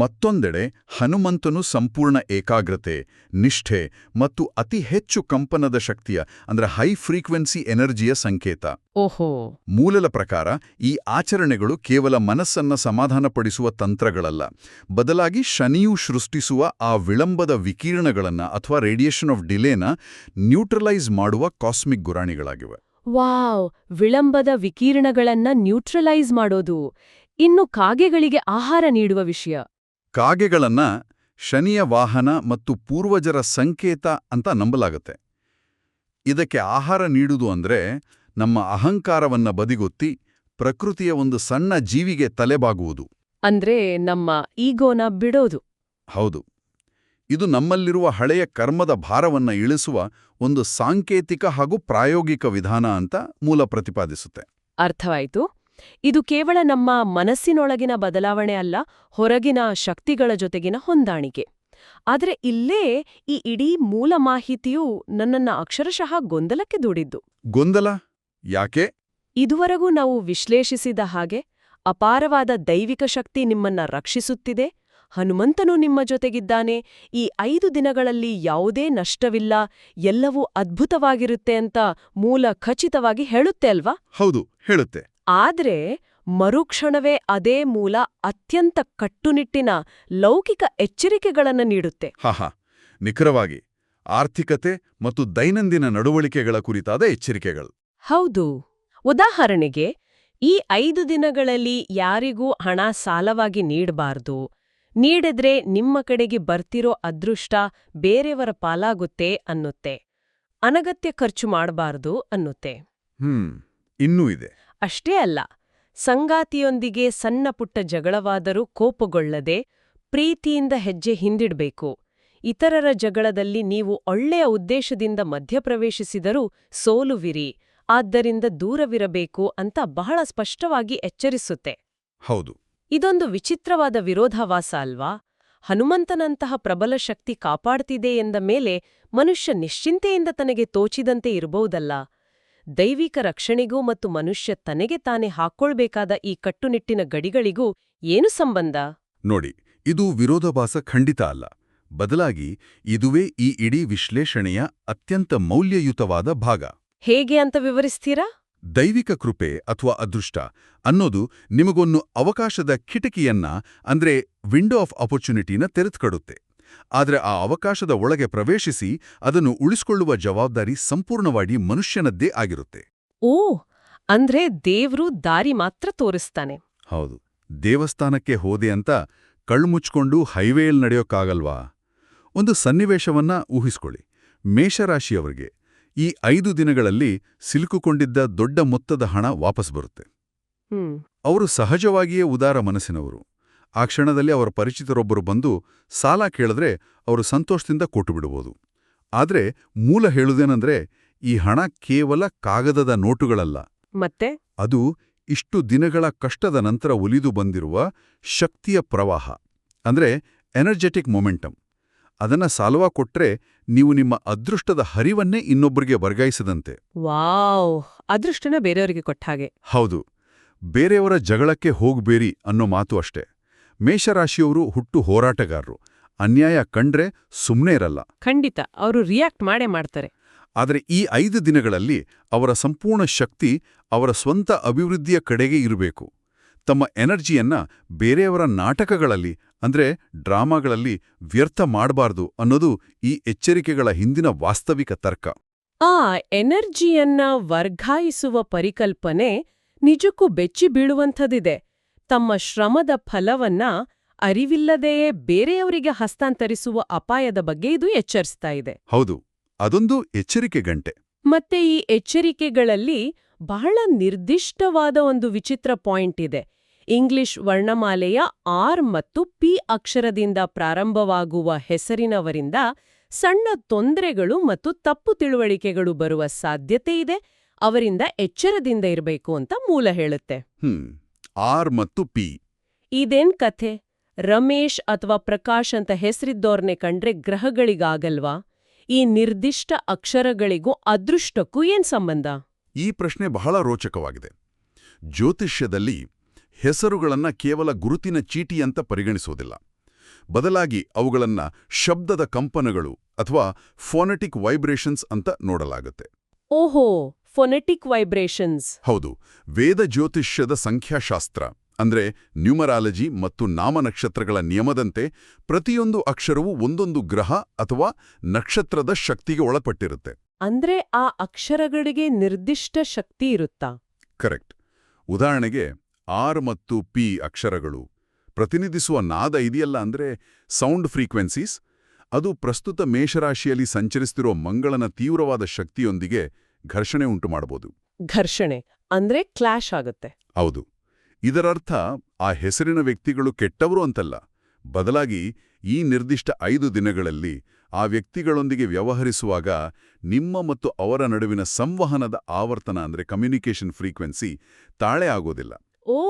ಮತ್ತೊಂದೆಡೆ ಹನುಮಂತನು ಸಂಪೂರ್ಣ ಏಕಾಗ್ರತೆ, ನಿಷ್ಠೆ ಮತ್ತು ಅತಿ ಹೆಚ್ಚು ಕಂಪನದ ಶಕ್ತಿಯ ಅಂದ್ರೆ ಹೈ ಫ್ರೀಕ್ವೆನ್ಸಿ ಎನರ್ಜಿಯ ಸಂಕೇತ. ಓಹೋ. ಮೂಲದ ಪ್ರಕಾರ ಈ ಆಚರಣೆಗಳು ಕೇವಲ ಮನಸ್ಸನ್ನ ಸಮಾಧಾನಪಡಿಸುವ ತಂತ್ರಗಳಲ್ಲ, ಬದಲಾಗಿ ಶನಿಯು ಸೃಷ್ಟಿಸುವ ಆ ವಿಳಂಬದ ವಿಕಿರಣಗಳನ್ನ ಅಥವಾ ರೇಡಿಯೇಷನ್ ಆಫ್ ಡಿಲೇನ ನ್ಯೂಟ್ರಲೈಸ್ ಮಾಡುವ ಕಾಸ್ಮಿಕ್ ಗುರಾಣಿಗಳಾಗಿವೆ. ವಾವ್, ವಿಳಂಬದ ವಿಕಿರಣಗಳನ್ನ ನ್ಯೂಟ್ರಲೈಸ್ ಮಾಡೋದು. ಇನ್ನು ಕಾಗೆಗಳಿಗೆ ಆಹಾರ ನೀಡುವ ವಿಷಯ. ಕಾಗೆಗಳನ್ನ ಶನಿಯ ವಾಹನ ಮತ್ತು ಪೂರ್ವಜರ ಸಂಕೇತ ಅಂತ ನಂಬಲಾಗುತ್ತೆ. ಇದಕ್ಕೆ ಆಹಾರ ನೀಡುವುದು ಅಂದ್ರೆ ನಮ್ಮ ಅಹಂಕಾರವನ್ನ ಬದಿಗೊತ್ತಿ ಪ್ರಕೃತಿಯ ಒಂದು ಸಣ್ಣ ಜೀವಿಗೆ ತಲೆಬಾಗುವುದು. ಅಂದ್ರೆ ನಮ್ಮ ಈಗೋನ ಬಿಡೋದು. ಹೌದು. ಇದು ನಮ್ಮಲ್ಲಿರುವ ಹಳೆಯ ಕರ್ಮದ ಭಾರವನ್ನ ಇಳಿಸುವ ಒಂದು ಸಾಂಕೇತಿಕ ಹಾಗೂ ಪ್ರಾಯೋಗಿಕ ವಿಧಾನ ಅಂತ ಮೂಲ ಪ್ರತಿಪಾದಿಸುತ್ತೆ. ಅರ್ಥವಾಯ್ತು. ಇದು ಕೇವಲ ನಮ್ಮ ಮನಸ್ಸಿನೊಳಗಿನ ಬದಲಾವಣೆ ಅಲ್ಲ, ಹೊರಗಿನ ಶಕ್ತಿಗಳ ಜೊತೆಗಿನ ಹೊಂದಾಣಿಕೆ. ಆದ್ರೆ ಇಲ್ಲೇ ಈ ಇಡೀ ಮೂಲ ಮಾಹಿತಿಯು ನನ್ನನ್ನ ಅಕ್ಷರಶಃ ಗೊಂದಲಕ್ಕೆ ದೂಡಿದ್ದು. ಗೊಂದಲ ಯಾಕೆ? ಇದುವರೆಗೂ ನಾವು ವಿಶ್ಲೇಷಿಸಿದ ಹಾಗೆ ಅಪಾರವಾದ ದೈವಿಕ ಶಕ್ತಿ ನಿಮ್ಮನ್ನ ರಕ್ಷಿಸುತ್ತಿದೆ, ಹನುಮಂತನು ನಿಮ್ಮ ಜೊತೆಗಿದ್ದಾನೆ, ಈ 5 ದಿನಗಳಲ್ಲಿ ಯಾವುದೇ ನಷ್ಟವಿಲ್ಲ, ಎಲ್ಲವೂ ಅದ್ಭುತವಾಗಿರುತ್ತೆ ಅಂತ ಮೂಲ ಖಚಿತವಾಗಿ ಹೇಳುತ್ತೆ ಅಲ್ವಾ? ಹೌದು, ಹೇಳುತ್ತೆ. ಆದ್ರೆ ಮರುಕ್ಷಣವೇ ಅದೇ ಮೂಲ ಅತ್ಯಂತ ಕಟ್ಟುನಿಟ್ಟಿನ ಲೌಕಿಕ ಎಚ್ಚರಿಕೆಗಳನ್ನು ನೀಡುತ್ತೆ. ಹಾಹಾ, ನಿಖರವಾಗಿ ಆರ್ಥಿಕತೆ ಮತ್ತು ದೈನಂದಿನ ನಡವಳಿಕೆಗಳ ಕುರಿತಾದ ಎಚ್ಚರಿಕೆಗಳು. ಹೌದು. ಉದಾಹರಣೆಗೆ, ಈ 5 ದಿನಗಳಲ್ಲಿ ಯಾರಿಗೂ ಹಣ ಸಾಲವಾಗಿ ನೀಡಬಾರ್ದು, ನೀಡಿದ್ರೆ ನಿಮ್ಮ ಕಡೆಗೆ ಬರ್ತಿರೋ ಅದೃಷ್ಟ ಬೇರೆಯವರ ಪಾಲಾಗುತ್ತೆ ಅನ್ನುತ್ತೆ. ಅನಗತ್ಯ ಖರ್ಚು ಮಾಡಬಾರ್ದು ಅನ್ನುತ್ತೆ. ಇನ್ನೂ ಇದೆ. ಅಷ್ಟೇ ಅಲ್ಲ, ಸಂಗಾತಿಯೊಂದಿಗೆ ಸಣ್ಣ ಪುಟ್ಟ ಜಗಳವಾದರೂ ಕೋಪಗೊಳ್ಳದೆ ಪ್ರೀತಿಯಿಂದ ಹೆಜ್ಜೆ ಹಿಂದಿಡ್ಬೇಕು. ಇತರರ ಜಗಳದಲ್ಲಿ ನೀವು ಒಳ್ಳೆಯ ಉದ್ದೇಶದಿಂದ ಮಧ್ಯಪ್ರವೇಶಿಸಿದರೂ ಸೋಲುವಿರಿ, ಆದ್ದರಿಂದ ದೂರವಿರಬೇಕು ಅಂತ ಬಹಳ ಸ್ಪಷ್ಟವಾಗಿ ಎಚ್ಚರಿಸುತ್ತೆ. ಹೌದು. ಇದೊಂದು ವಿಚಿತ್ರವಾದ ವಿರೋಧಾಭಾಸ ಅಲ್ವಾ? ಹನುಮಂತನಂತಹ ಪ್ರಬಲ ಶಕ್ತಿ ಕಾಪಾಡ್ತಿದೆ ಎಂದ ಮೇಲೆ ಮನುಷ್ಯ ನಿಶ್ಚಿಂತೆಯಿಂದ ತನಗೆ ತೋಚಿದಂತೆ ಇರಬಹುದಲ್ಲ. ದೈವಿಕ ರಕ್ಷಣೆಗೂ ಮತ್ತು ಮನುಷ್ಯ ತನಗೆ ತಾನೇ ಹಾಕ್ಕೊಳ್ಬೇಕಾದ ಈ ಕಟ್ಟುನಿಟ್ಟಿನ ಗಡಿಗಳಿಗೂ ಏನು ಸಂಬಂಧ? ನೋಡಿ, ಇದು ವಿರೋಧಾಭಾಸ ಖಂಡಿತ ಅಲ್ಲ. ಬದಲಾಗಿ ಇದುವೇ ಈ ಇಡೀ ವಿಶ್ಲೇಷಣೆಯ ಅತ್ಯಂತ ಮೌಲ್ಯಯುತವಾದ ಭಾಗ. ಹೇಗೆ ಅಂತ ವಿವರಿಸ್ತೀರಾ? ದೈವಿಕ ಕೃಪೆ ಅಥವಾ ಅದೃಷ್ಟ ಅನ್ನೋದು ನಿಮಗೊಂದು ಅವಕಾಶದ ಕಿಟಕಿಯನ್ನ ಅಂದ್ರೆ ವಿಂಡೋ ಆಫ್ ಅಪರ್ಚುನಿಟಿನ ತೆರೆದುಕೊಡುತ್ತೆ. ಆದರೆ ಆ ಅವಕಾಶದ ಒಳಗೆ ಪ್ರವೇಶಿಸಿ ಅದನ್ನು ಉಳಿಸಿಕೊಳ್ಳುವ ಜವಾಬ್ದಾರಿ ಸಂಪೂರ್ಣವಾಗಿ ಮನುಷ್ಯನದ್ದೇ ಆಗಿರುತ್ತೆ. ಓ, ಅಂದ್ರೆ ದೇವ್ರು ದಾರಿ ಮಾತ್ರ ತೋರಿಸ್ತಾನೆ. ಹೌದು. ದೇವಸ್ಥಾನಕ್ಕೆ ಹೋದೆ ಅಂತ ಕಣ್ಮುಚ್ಕೊಂಡು ಹೈವೇಯಲ್ಲಿ ನಡೆಯೋಕ್ಕಾಗಲ್ವಾ? ಒಂದು ಸನ್ನಿವೇಶವನ್ನ ಊಹಿಸ್ಕೊಳ್ಳಿ. ಮೇಷರಾಶಿಯವರಿಗೆ ಈ 5 ದಿನಗಳಲ್ಲಿ ಸಿಲುಕುಕೊಂಡಿದ್ದ ದೊಡ್ಡ ಮೊತ್ತದ ಹಣ ವಾಪಸ್ ಬರುತ್ತೆ. ಅವರು ಸಹಜವಾಗಿಯೇ ಉದಾರ ಮನಸ್ಸಿನವರು. ಆ ಕ್ಷಣದಲ್ಲಿ ಅವರ ಪರಿಚಿತರೊಬ್ಬರು ಬಂದು ಸಾಲ ಕೇಳಿದ್ರೆ ಅವರು ಸಂತೋಷದಿಂದ ಕೊಟ್ಟು ಬಿಡಬಹುದು. ಆದ್ರೆ ಮೂಲ ಹೇಳುವುದೇನೆಂದ್ರೆ, ಈ ಹಣ ಕೇವಲ ಕಾಗದದ ನೋಟುಗಳಲ್ಲ, ಮತ್ತೆ ಅದು ಇಷ್ಟು ದಿನಗಳ ಕಷ್ಟದ ನಂತರ ಒಲಿದು ಬಂದಿರುವ ಶಕ್ತಿಯ ಪ್ರವಾಹ, ಅಂದ್ರೆ ಎನರ್ಜೆಟಿಕ್ ಮೊಮೆಂಟಮ್. ಅದನ್ನ ಸಾಲವ ಕೊಟ್ರೆ ನೀವು ನಿಮ್ಮ ಅದೃಷ್ಟದ ಹರಿವನ್ನೇ ಇನ್ನೊಬ್ಬರಿಗೆ ವರ್ಗಾಯಿಸದಂತೆ. ವಾವ್, ಅದೃಷ್ಟನ ಬೇರೆಯವರಿಗೆ ಕೊಟ್ಟ ಹಾಗೆ. ಹೌದು. ಬೇರೆಯವರ ಜಗಳಕ್ಕೆ ಹೋಗ್ಬೇರಿ ಅನ್ನೋ ಮಾತು ಅಷ್ಟೇ. ಮೇಷರಾಶಿಯವರು ಹುಟ್ಟು ಹೋರಾಟಗಾರರು. ಅನ್ಯಾಯ ಕಂಡ್ರೆ ಸುಮ್ಮನೆ ಇರಲ್ಲ. ಖಂಡಿತ, ಅವರು ರಿಯಾಕ್ಟ್ ಮಾಡೇ ಮಾಡ್ತಾರೆ. ಆದರೆ ಈ 5 ದಿನಗಳಲ್ಲಿ ಅವರ ಸಂಪೂರ್ಣ ಶಕ್ತಿ ಅವರ ಸ್ವಂತ ಅಭಿವೃದ್ಧಿಯ ಕಡೆಗೆ ಇರಬೇಕು. ತಮ್ಮ ಎನರ್ಜಿಯನ್ನ ಬೇರೆಯವರ ನಾಟಕಗಳಲ್ಲಿ ಅಂದ್ರೆ ಡ್ರಾಮಾಗಳಲ್ಲಿ ವ್ಯರ್ಥ ಮಾಡಬಾರ್ದು ಅನ್ನೋದು ಈ ಎಚ್ಚರಿಕೆಗಳ ಹಿಂದಿನ ವಾಸ್ತವಿಕ ತರ್ಕ. ಆ ಎನರ್ಜಿಯನ್ನ ವರ್ಗಾಯಿಸುವ ಪರಿಕಲ್ಪನೆ ನಿಜಕ್ಕೂ ಬೆಚ್ಚಿ ಬೀಳುವಂಥದ್ದಿದೆ. ತಮ್ಮ ಶ್ರಮದ ಫಲವನ್ನ ಅರಿವಿಲ್ಲದೆಯೇ ಬೇರೆಯವರಿಗೆ ಹಸ್ತಾಂತರಿಸುವ ಅಪಾಯದ ಬಗ್ಗೆ ಇದು ಎಚ್ಚರಿಸ್ತಾ ಇದೆ. ಹೌದು, ಅದೊಂದು ಎಚ್ಚರಿಕೆ ಗಂಟೆ. ಮತ್ತೆ ಈ ಎಚ್ಚರಿಕೆಗಳಲ್ಲಿ ಬಹಳ ನಿರ್ದಿಷ್ಟವಾದ ಒಂದು ವಿಚಿತ್ರ ಪಾಯಿಂಟ್ ಇದೆ. ಇಂಗ್ಲಿಷ್ ವರ್ಣಮಾಲೆಯ ಆರ್ ಮತ್ತು ಪಿ ಅಕ್ಷರದಿಂದ ಪ್ರಾರಂಭವಾಗುವ ಹೆಸರಿನವರಿಂದ ಸಣ್ಣ ತೊಂದರೆಗಳು ಮತ್ತು ತಪ್ಪು ತಿಳುವಳಿಕೆಗಳು ಬರುವ ಸಾಧ್ಯತೆ ಇದೆ. ಅವರಿಂದ ಎಚ್ಚರದಿಂದ ಇರಬೇಕು ಅಂತ ಮೂಲ ಹೇಳುತ್ತೆ. ಆರ್ ಮತ್ತು ಪಿ ಇದೇನ್ ಕಥೆ? ರಮೇಶ್ ಅಥವಾ ಪ್ರಕಾಶ್ ಅಂತ ಹೆಸರಿದ್ದೋರ್ನೆ ಕಂಡ್ರೆ ಗ್ರಹಗಳಿಗಾಗಲ್ವಾ? ಈ ನಿರ್ದಿಷ್ಟ ಅಕ್ಷರಗಳಿಗೂ ಅದೃಷ್ಟಕ್ಕೂ ಏನ್ ಸಂಬಂಧ? ಈ ಪ್ರಶ್ನೆ ಬಹಳ ರೋಚಕವಾಗಿದೆ. ಜ್ಯೋತಿಷ್ಯದಲ್ಲಿ ಹೆಸರುಗಳನ್ನ ಕೇವಲ ಗುರುತಿನ ಚೀಟಿ ಅಂತ ಪರಿಗಣಿಸೋದಿಲ್ಲ. ಬದಲಾಗಿ ಅವುಗಳನ್ನ ಶಬ್ದದ ಕಂಪನಗಳು ಅಥವಾ ಫೋನೆಟಿಕ್ ವೈಬ್ರೇಷನ್ಸ್ ಅಂತ ನೋಡಲಾಗುತ್ತೆ. ಓಹೋ, ಫೋನೆಟಿಕ್ ವೈಬ್ರೇಷನ್ಸ್. ಹೌದು. ವೇದ ಜ್ಯೋತಿಷ್ಯದ ಸಂಖ್ಯಾಶಾಸ್ತ್ರ ಅಂದ್ರೆ ನ್ಯೂಮರಾಲಜಿ ಮತ್ತು ನಾಮನಕ್ಷತ್ರಗಳ ನಿಯಮದಂತೆ ಪ್ರತಿಯೊಂದು ಅಕ್ಷರವೂ ಒಂದೊಂದು ಗ್ರಹ ಅಥವಾ ನಕ್ಷತ್ರದ ಶಕ್ತಿಗೆ ಒಳಪಟ್ಟಿರುತ್ತೆ. ಅಂದ್ರೆ ಆ ಅಕ್ಷರಗಳಿಗೆ ನಿರ್ದಿಷ್ಟ ಶಕ್ತಿ ಇರುತ್ತಾ? ಕರೆಕ್ಟ್. ಉದಾಹರಣೆಗೆ ಆರ್ ಮತ್ತು ಪಿ ಅಕ್ಷರಗಳು ಪ್ರತಿನಿಧಿಸುವ ನಾದ ಇದೆಯಲ್ಲ, ಅಂದ್ರೆ ಸೌಂಡ್ ಫ್ರೀಕ್ವೆನ್ಸೀಸ್, ಅದು ಪ್ರಸ್ತುತ ಮೇಷರಾಶಿಯಲ್ಲಿ ಸಂಚರಿಸುತ್ತಿರುವ ಮಂಗಳನ ತೀವ್ರವಾದ ಶಕ್ತಿಯೊಂದಿಗೆ ಘರ್ಷಣೆ ಉಂಟು ಮಾಡಬಹುದು. ಘರ್ಷಣೆ ಅಂದ್ರೆ ಕ್ಲಾಶ್ ಆಗುತ್ತೆ. ಹೌದು. ಇದರರ್ಥ ಆ ಹೆಸರಿನ ವ್ಯಕ್ತಿಗಳು ಕೆಟ್ಟವರು ಅಂತಲ್ಲ. ಬದಲಾಗಿ ಈ ನಿರ್ದಿಷ್ಟ 5 ದಿನಗಳಲ್ಲಿ ಆ ವ್ಯಕ್ತಿಗಳೊಂದಿಗೆ ವ್ಯವಹರಿಸುವಾಗ ನಿಮ್ಮ ಮತ್ತು ಅವರ ನಡುವಿನ ಸಂವಹನದ ಆವರ್ತನ ಅಂದ್ರೆ ಕಮ್ಯುನಿಕೇಷನ್ ಫ್ರೀಕ್ವೆನ್ಸಿ ತಾಳೆ ಆಗೋದಿಲ್ಲ. ಓ,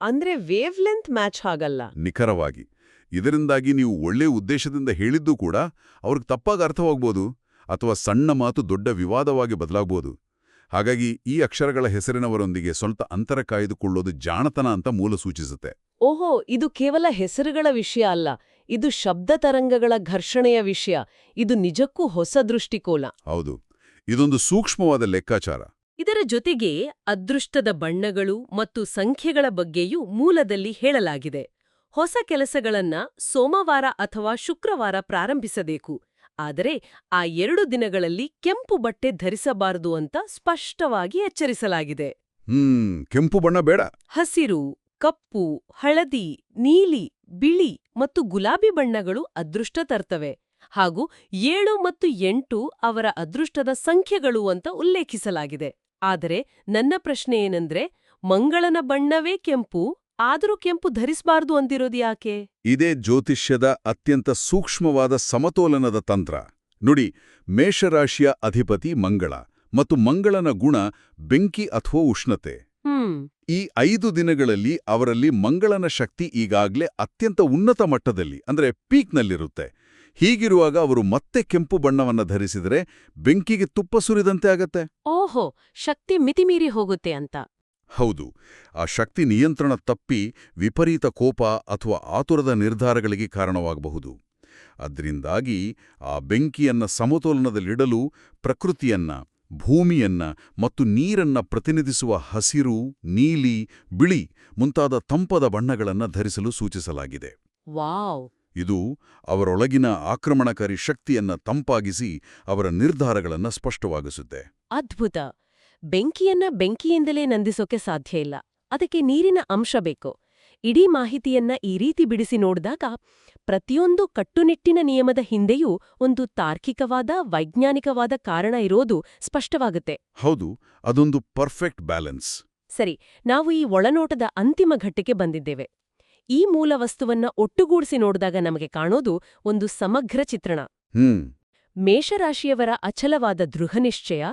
ಅಂದ್ರೆ ವೇವ್ ಲೆಂತ್ ಮ್ಯಾಚ್ ಆಗಲ್ಲ. ನಿಖರವಾಗಿ. ಇದರಿಂದಾಗಿ ನೀವು ಒಳ್ಳೆ ಉದ್ದೇಶದಿಂದ ಹೇಳಿದ್ದೂ ಕೂಡ ಅವ್ರಿಗೆ ತಪ್ಪಾಗಿ ಅರ್ಥವಾಗ್ಬೋದು, ಅಥವಾ ಸಣ್ಣ ಮಾತು ದೊಡ್ಡ ವಿವಾದವಾಗಿ ಬದಲಾಗ್ಬೋದು. ಹಾಗಾಗಿ ಈ ಅಕ್ಷರಗಳ ಹೆಸರಿನವರೊಂದಿಗೆ ಸ್ವಲ್ಪ ಅಂತರ ಕಾಯ್ದುಕೊಳ್ಳೋದು ಜಾಣತನ ಅಂತ ಮೂಲ ಸೂಚಿಸುತ್ತೆ. ಓಹೋ, ಇದು ಕೇವಲ ಹೆಸರುಗಳ ವಿಷಯ ಅಲ್ಲ, ಇದು ಶಬ್ದ ತರಂಗಗಳ ಘರ್ಷಣೆಯ ವಿಷಯ. ಇದು ನಿಜಕ್ಕೂ ಹೊಸ ದೃಷ್ಟಿಕೋನ. ಹೌದು, ಇದೊಂದು ಸೂಕ್ಷ್ಮವಾದ ಲೆಕ್ಕಾಚಾರ. ಇದರ ಜೊತೆಗೆ ಅದೃಷ್ಟದ ಬಣ್ಣಗಳು ಮತ್ತು ಸಂಖ್ಯೆಗಳ ಬಗ್ಗೆಯೂ ಮೂಲದಲ್ಲಿ ಹೇಳಲಾಗಿದೆ. ಹೊಸ ಕೆಲಸಗಳನ್ನ ಸೋಮವಾರ ಅಥವಾ ಶುಕ್ರವಾರ ಪ್ರಾರಂಭಿಸಬೇಕು. ಆದರೆ ಆ 2 ದಿನಗಳಲ್ಲಿ ಕೆಂಪು ಬಟ್ಟೆ ಧರಿಸಬಾರದು ಅಂತ ಸ್ಪಷ್ಟವಾಗಿ ಎಚ್ಚರಿಸಲಾಗಿದೆ. ಕೆಂಪು ಬಣ್ಣ ಬೇಡ. ಹಸಿರು, ಕಪ್ಪು, ಹಳದಿ, ನೀಲಿ, ಬಿಳಿ ಮತ್ತು ಗುಲಾಬಿ ಬಣ್ಣಗಳು ಅದೃಷ್ಟ ತರ್ತವೆ. ಹಾಗೂ 7 ಮತ್ತು 8 ಅವರ ಅದೃಷ್ಟದ ಸಂಖ್ಯೆಗಳು ಅಂತ ಉಲ್ಲೇಖಿಸಲಾಗಿದೆ. ಆದರೆ ನನ್ನ ಪ್ರಶ್ನೆ ಏನಂದ್ರೆ, ಮಂಗಳನ ಬಣ್ಣವೇ ಕೆಂಪು, ಆದರೂ ಕೆಂಪು ಧರಿಸಬಾರ್ದು ಅಂದಿರೋದು ಯಾಕೆ? ಇದೇ ಜ್ಯೋತಿಷ್ಯದ ಅತ್ಯಂತ ಸೂಕ್ಷ್ಮವಾದ ಸಮತೋಲನದ ತಂತ್ರ. ನೋಡಿ, ಮೇಷರಾಶಿಯ ಅಧಿಪತಿ ಮಂಗಳ ಮತ್ತು ಮಂಗಳನ ಗುಣ ಬೆಂಕಿ ಅಥವಾ ಉಷ್ಣತೆ. ಈ 5 ದಿನಗಳಲ್ಲಿ ಅವರಲ್ಲಿ ಮಂಗಳನ ಶಕ್ತಿ ಈಗಾಗಲೇ ಅತ್ಯಂತ ಉನ್ನತ ಮಟ್ಟದಲ್ಲಿ ಅಂದ್ರೆ ಪೀಕ್ನಲ್ಲಿರುತ್ತೆ. ಹೀಗಿರುವಾಗ ಅವರು ಮತ್ತೆ ಕೆಂಪು ಬಣ್ಣವನ್ನ ಧರಿಸಿದರೆ ಬೆಂಕಿಗೆ ತುಪ್ಪ ಸುರಿದಂತೆ ಆಗತ್ತೆ. ಓಹೋ, ಶಕ್ತಿ ಮಿತಿಮೀರಿ ಹೋಗುತ್ತೆ ಅಂತ. ಹೌದು. ಆ ಶಕ್ತಿ ನಿಯಂತ್ರಣ ತಪ್ಪಿ ವಿಪರೀತ ಕೋಪ ಅಥವಾ ಆತುರದ ನಿರ್ಧಾರಗಳಿಗೆ ಕಾರಣವಾಗಬಹುದು. ಅದರಿಂದಾಗಿ ಆ ಬೆಂಕಿಯನ್ನ ಸಮತೋಲನದಲ್ಲಿಡಲು ಪ್ರಕೃತಿಯನ್ನ ಭೂಮಿಯನ್ನ ಮತ್ತು ನೀರನ್ನ ಪ್ರತಿನಿಧಿಸುವ ಹಸಿರು, ನೀಲಿ, ಬಿಳಿ ಮುಂತಾದ ತಂಪದ ಬಣ್ಣಗಳನ್ನು ಧರಿಸಲು ಸೂಚಿಸಲಾಗಿದೆ. ವಾವ್! ಇದು ಅವರೊಳಗಿನ ಆಕ್ರಮಣಕಾರಿ ಶಕ್ತಿಯನ್ನ ತಂಪಾಗಿಸಿ ಅವರ ನಿರ್ಧಾರಗಳನ್ನು ಸ್ಪಷ್ಟವಾಗಿಸುತ್ತೆ. ಅದ್ಭುತ! ಬೆಂಕಿಯನ್ನ ಬೆಂಕಿಯಿಂದಲೇ ನಂದಿಸೋಕೆ ಸಾಧ್ಯ ಇಲ್ಲ. ಅದಕ್ಕೆ ನೀರಿನ ಅಂಶ ಬೇಕು. ಇಡೀ ಮಾಹಿತಿಯನ್ನ ಈ ರೀತಿ ಬಿಡಿಸಿ ನೋಡಿದಾಗ ಪ್ರತಿಯೊಂದು ಕಟ್ಟುನಿಟ್ಟಿನ ನಿಯಮದ ಹಿಂದೆಯೂ ಒಂದು ತಾರ್ಕಿಕವಾದ, ವೈಜ್ಞಾನಿಕವಾದ ಕಾರಣ ಇರೋದು ಸ್ಪಷ್ಟವಾಗುತ್ತೆ. ಹೌದು, ಅದೊಂದು ಪರ್ಫೆಕ್ಟ್ ಬ್ಯಾಲೆನ್ಸ್. ಸರಿ, ನಾವು ಈ ಒಳನೋಟದ ಅಂತಿಮ ಘಟ್ಟಕ್ಕೆ ಬಂದಿದ್ದೇವೆ. ಈ ಮೂಲ ವಸ್ತುವನ್ನ ಒಟ್ಟುಗೂಡಿಸಿ ನೋಡಿದಾಗ ನಮಗೆ ಕಾಣೋದು ಒಂದು ಸಮಗ್ರ ಚಿತ್ರಣ. ಮೇಷರಾಶಿಯವರ ಅಚಲವಾದ ದೃಢನಿಶ್ಚಯ,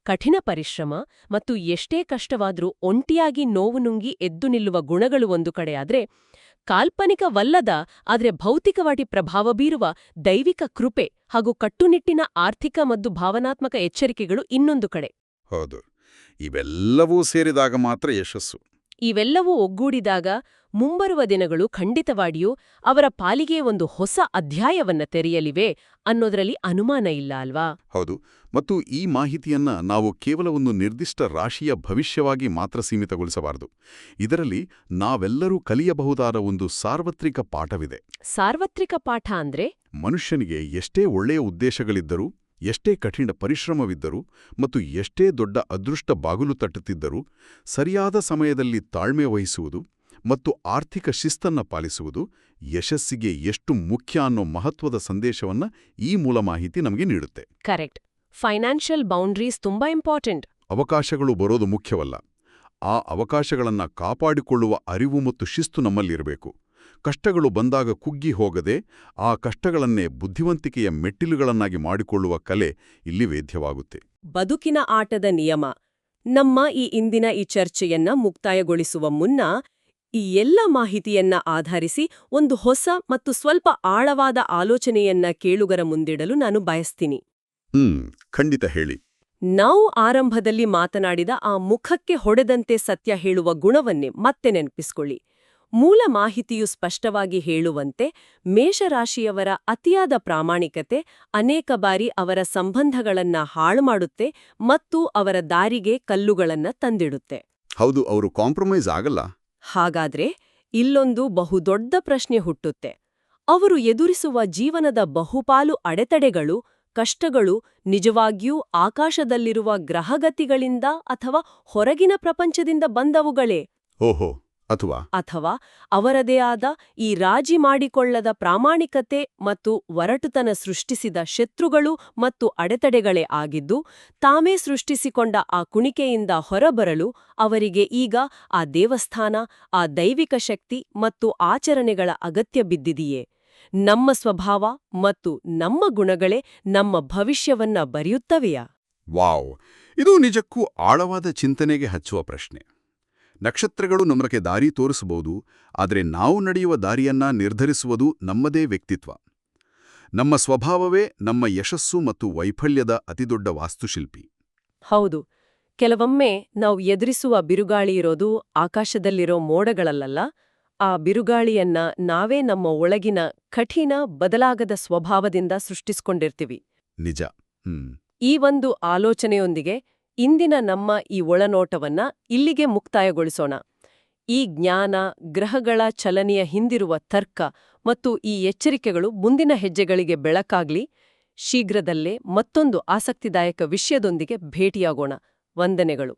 ಕಠಿಣ ಪರಿಶ್ರಮ ಮತ್ತು ಎಷ್ಟೇ ಕಷ್ಟವಾದ್ರೂ ಒಂಟಿಯಾಗಿ ನೋವು ನುಂಗಿ ಎದ್ದು ನಿಲ್ಲುವ ಗುಣಗಳು ಒಂದು ಕಡೆಯಾದ್ರೆ, ಕಾಲ್ಪನಿಕವಲ್ಲದ ಆದ್ರೆ ಭೌತಿಕವಾಗಿ ಪ್ರಭಾವ ಬೀರುವ ದೈವಿಕ ಕೃಪೆ ಹಾಗೂ ಕಟ್ಟುನಿಟ್ಟಿನ ಆರ್ಥಿಕ ಮತ್ತು ಭಾವನಾತ್ಮಕ ಎಚ್ಚರಿಕೆಗಳು ಇನ್ನೊಂದು ಕಡೆ. ಹೌದು, ಇವೆಲ್ಲವೂ ಸೇರಿದಾಗ ಮಾತ್ರ ಯಶಸ್ಸು. ಇವೆಲ್ಲವೂ ಒಗ್ಗೂಡಿದಾಗ ಮುಂಬರುವ ದಿನಗಳು ಖಂಡಿತವಾಗಿಯೂ ಅವರ ಪಾಲಿಗೆ ಒಂದು ಹೊಸ ಅಧ್ಯಾಯವನ್ನ ತೆರೆಯಲಿವೆ ಅನ್ನೋದ್ರಲ್ಲಿ ಅನುಮಾನ ಇಲ್ಲ ಅಲ್ವಾ? ಹೌದು, ಮತ್ತು ಈ ಮಾಹಿತಿಯನ್ನ ನಾವು ಕೇವಲ ಒಂದು ನಿರ್ದಿಷ್ಟ ರಾಶಿಯ ಭವಿಷ್ಯವಾಗಿ ಮಾತ್ರ ಸೀಮಿತಗೊಳಿಸಬಾರದು. ಇದರಲ್ಲಿ ನಾವೆಲ್ಲರೂ ಕಲಿಯಬಹುದಾದ ಒಂದು ಸಾರ್ವತ್ರಿಕ ಪಾಠವಿದೆ. ಸಾರ್ವತ್ರಿಕ ಪಾಠ ಅಂದ್ರೆ? ಮನುಷ್ಯನಿಗೆ ಎಷ್ಟೇ ಒಳ್ಳೆಯ ಉದ್ದೇಶಗಳಿದ್ದರೂ, ಎಷ್ಟೇ ಕಠಿಣ ಪರಿಶ್ರಮವಿದ್ದರೂ ಮತ್ತು ಎಷ್ಟೇ ದೊಡ್ಡ ಅದೃಷ್ಟ ಬಾಗಿಲು ತಟ್ಟುತ್ತಿದ್ದರೂ ಸರಿಯಾದ ಸಮಯದಲ್ಲಿ ತಾಳ್ಮೆ ವಹಿಸುವುದು ಮತ್ತು ಆರ್ಥಿಕ ಶಿಸ್ತನ್ನ ಪಾಲಿಸುವುದು ಯಶಸ್ಸಿಗೆ ಎಷ್ಟು ಮುಖ್ಯ ಅನ್ನೋ ಮಹತ್ವದ ಸಂದೇಶವನ್ನ ಈ ಮೂಲ ಮಾಹಿತಿ ನಮಗೆ ನೀಡುತ್ತೆ. ಕರೆಕ್ಟ್. ಫೈನಾನ್ಷಿಯಲ್ ಬೌಂಡ್ರೀಸ್ ತುಂಬಾ ಇಂಪಾರ್ಟೆಂಟ್. ಅವಕಾಶಗಳು ಬರೋದು ಮುಖ್ಯವಲ್ಲ, ಆ ಅವಕಾಶಗಳನ್ನ ಕಾಪಾಡಿಕೊಳ್ಳುವ ಅರಿವು ಮತ್ತು ಶಿಸ್ತು ನಮ್ಮಲ್ಲಿರಬೇಕು. ಕಷ್ಟಗಳು ಬಂದಾಗ ಕುಗ್ಗಿ ಹೋಗದೆ ಆ ಕಷ್ಟಗಳನ್ನೇ ಬುದ್ಧಿವಂತಿಕೆಯ ಮೆಟ್ಟಿಲುಗಳನ್ನಾಗಿ ಮಾಡಿಕೊಳ್ಳುವ ಕಲೆ ಇಲ್ಲಿ ವೇದ್ಯವಾಗುತ್ತೆ. ಬದುಕಿನ ಆಟದ ನಿಯಮ. ನಮ್ಮ ಈ ಇಂದಿನ ಈ ಚರ್ಚೆಯನ್ನ ಮುಕ್ತಾಯಗೊಳಿಸುವ ಮುನ್ನ ಈ ಎಲ್ಲ ಮಾಹಿತಿಯನ್ನ ಆಧರಿಸಿ ಒಂದು ಹೊಸ ಮತ್ತು ಸ್ವಲ್ಪ ಆಳವಾದ ಆಲೋಚನೆಯನ್ನ ಕೇಳುಗರ ಮುಂದಿಡಲು ನಾನು ಬಯಸ್ತೀನಿ. ಖಂಡಿತ ಹೇಳಿ. ನಾವು ಆರಂಭದಲ್ಲಿ ಮಾತನಾಡಿದ ಆ ಮುಖಕ್ಕೆ ಹೊಡೆದಂತೆ ಸತ್ಯ ಹೇಳುವ ಗುಣವನ್ನೇ ಮತ್ತೆ ನೆನಪಿಸ್ಕೊಳ್ಳಿ. ಮೂಲ ಮಾಹಿತಿಯು ಸ್ಪಷ್ಟವಾಗಿ ಹೇಳುವಂತೆ ಮೇಷರಾಶಿಯವರ ಅತಿಯಾದ ಪ್ರಾಮಾಣಿಕತೆ ಅನೇಕ ಬಾರಿ ಅವರ ಸಂಬಂಧಗಳನ್ನ ಹಾಳುಮಾಡುತ್ತೆ ಮತ್ತು ಅವರ ದಾರಿಗೆ ಕಲ್ಲುಗಳನ್ನ ತಂದಿಡುತ್ತೆ. ಹೌದು, ಅವರು ಕಾಂಪ್ರಮೈಸ್ ಆಗಲ್ಲ. ಹಾಗಾದ್ರೆ ಇಲ್ಲೊಂದು ಬಹುದೊಡ್ಡ ಪ್ರಶ್ನೆ ಹುಟ್ಟುತ್ತೆ. ಅವರು ಎದುರಿಸುವ ಜೀವನದ ಬಹುಪಾಲು ಅಡೆತಡೆಗಳು, ಕಷ್ಟಗಳು ನಿಜವಾಗಿಯೂ ಆಕಾಶದಲ್ಲಿರುವ ಗ್ರಹಗತಿಗಳಿಂದ ಅಥವಾ ಹೊರಗಿನ ಪ್ರಪಂಚದಿಂದ ಬಂದವುಗಳೇ? ಓಹೋ, ಅಥವಾ ಅವರದೇ ಆದ ಈ ರಾಜಿ ಮಾಡಿಕೊಳ್ಳದ ಪ್ರಾಮಾಣಿಕತೆ ಮತ್ತು ಒರಟುತನ ಸೃಷ್ಟಿಸಿದ ಶತ್ರುಗಳು ಮತ್ತು ಅಡೆತಡೆಗಳೇ ಆಗಿದ್ದು, ತಾವೇ ಸೃಷ್ಟಿಸಿಕೊಂಡ ಆ ಕುಣಿಕೆಯಿಂದ ಹೊರಬರಲು ಅವರಿಗೆ ಈಗ ಆ ದೇವಸ್ಥಾನ, ಆ ದೈವಿಕ ಶಕ್ತಿ ಮತ್ತು ಆಚರಣೆಗಳ ಅಗತ್ಯ ಬಿದ್ದಿದೆಯೇ? ನಮ್ಮ ಸ್ವಭಾವ ಮತ್ತು ನಮ್ಮ ಗುಣಗಳೇ ನಮ್ಮ ಭವಿಷ್ಯವನ್ನ ಬರೆಯುತ್ತವೆಯಾ? ವಾವ್, ಇದು ನಿಜಕ್ಕೂ ಆಳವಾದ ಚಿಂತನೆಗೆ ಹಚ್ಚುವ ಪ್ರಶ್ನೆ. ನಕ್ಷತ್ರಗಳು ನಮಗೆ ದಾರಿ ತೋರಿಸಬಹುದು, ಆದರೆ ನಾವು ನಡೆಯುವ ದಾರಿಯನ್ನ ನಿರ್ಧರಿಸುವುದು ನಮ್ಮದೇ ವ್ಯಕ್ತಿತ್ವ. ನಮ್ಮ ಸ್ವಭಾವವೇ ನಮ್ಮ ಯಶಸ್ಸು ಮತ್ತು ವೈಫಲ್ಯದ ಅತಿದೊಡ್ಡ ವಾಸ್ತುಶಿಲ್ಪಿ. ಹೌದು, ಕೆಲವೊಮ್ಮೆ ನಾವು ಎದುರಿಸುವ ಬಿರುಗಾಳಿ ಇರೋದು ಆಕಾಶದಲ್ಲಿರೋ ಮೋಡಗಳಲ್ಲ, ಆ ಬಿರುಗಾಳಿಯನ್ನ ನಾವೇ ನಮ್ಮ ಒಳಗಿನ ಕಠಿಣ ಬದಲಾಗದ ಸ್ವಭಾವದಿಂದ ಸೃಷ್ಟಿಸ್ಕೊಂಡಿರ್ತೀವಿ. ನಿಜ. ಈ ಒಂದು ಆಲೋಚನೆಯೊಂದಿಗೆ ಇಂದಿನ ನಮ್ಮ ಈ ಒಳನೋಟವನ್ನ ಇಲ್ಲಿಗೆ ಮುಕ್ತಾಯಗೊಳಿಸೋಣ. ಈ ಜ್ಞಾನ, ಗ್ರಹಗಳ ಚಲನೆಯ ಹಿಂದಿರುವ ತರ್ಕ ಮತ್ತು ಈ ಎಚ್ಚರಿಕೆಗಳು ಮುಂದಿನ ಹೆಜ್ಜೆಗಳಿಗೆ ಬೆಳಕಾಗ್ಲಿ. ಶೀಘ್ರದಲ್ಲೇ ಮತ್ತೊಂದು ಆಸಕ್ತಿದಾಯಕ ವಿಷಯದೊಂದಿಗೆ ಭೇಟಿಯಾಗೋಣ. ವಂದನೆಗಳು.